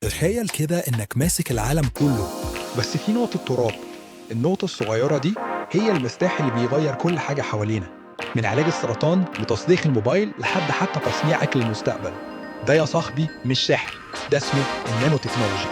تخيل كده إنك ماسك العالم كله، بس في نقطة تراب. النقطة الصغيرة دي هي المفتاح اللي بيغير كل حاجة حوالينا، من علاج السرطان لتصليح الموبايل لحد حتى تصنيع أكل المستقبل. ده يا صاحبي مش سحر، ده اسمه النانو تكنولوجي.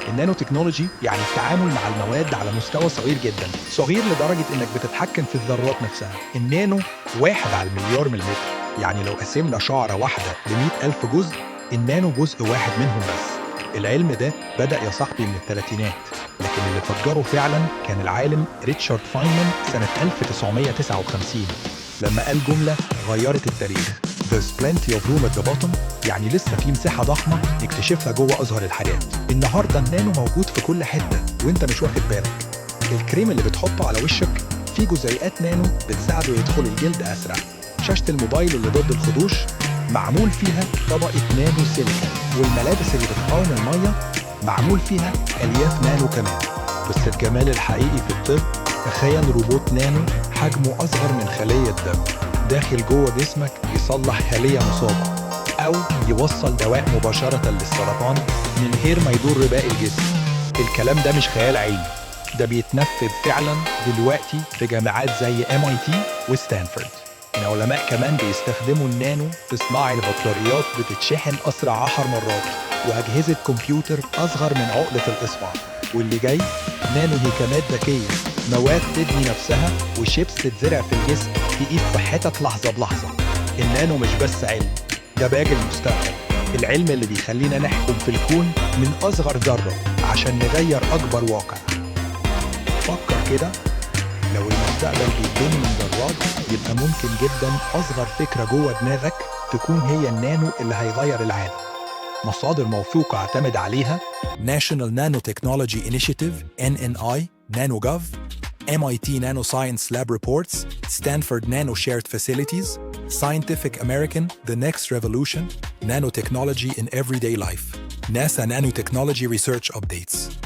النانو تكنولوجي يعني التعامل مع المواد على مستوى صغير جدا، صغير لدرجة إنك بتتحكم في الذرات نفسها. النانو 1/1,000,000,000 مليمتر، يعني لو قسمنا شعرة واحدة ل100,000 جزء، النانو جزء واحد منهم بس. العلم ده بدأ يا صاحبي من الثلاثينات، لكن اللي فجره فعلا كان العالم ريتشارد فاينمان سنة 1959 لما قال جملة غيرت التاريخ: There's plenty of room at the bottom، يعني لسه في مساحة ضخمة نكتشفها جوه أزهر الحاجات. النهاردة النانو موجود في كل حتة وانت مش واخد بالك. الكريم اللي بتحطه على وشك فيه جزيئات نانو بتساعده يدخل الجلد أسرع. شاشة الموبايل اللي ضد الخدوش معمول فيها طبقة نانو سيليكون، والملابس اللي بتقاوم المية معمول فيها ألياف نانو كمان. بس الجمال الحقيقي في الطب، تخيل روبوت نانو حجمه أصغر من خلية دم داخل جوه جسمك يصلح خلية مصابة، أو يوصل دواء مباشرة للسرطان من غير ما يضر باقي الجسم. الكلام ده مش خيال علمي، ده بيتنفذ فعلا دلوقتي في جامعات زي MIT وستانفورد. العلماء كمان بيستخدموا النانو في صناعة البطاريات بتتشحن أسرع 10 مرات، وأجهزة كمبيوتر أصغر من عقلة الإصبع. واللي جاي نانو هيكمات ذكية، مواد تبني نفسها وشيبس تتزرع في الجسم تقيس صحتك لحظة بلحظة. النانو مش بس علم، ده باج المستقبل، العلم اللي بيخلينا نحكم في الكون من أصغر ذرة عشان نغير أكبر واقع. فكر كده، لو المستقبل بيتبني من ذرات، يبقى ممكن جدا أصغر فكرة جوه دماغك تكون هي النانو اللي هيغير العالم. مصادر موثوقة اعتمد عليها: National Nanotechnology Initiative NNI, NanoGov, MIT Nanoscience Lab Reports, Stanford Nano Shared Facilities, Scientific American, The Next Revolution, Nanotechnology in Everyday Life, NASA Nanotechnology Research Updates.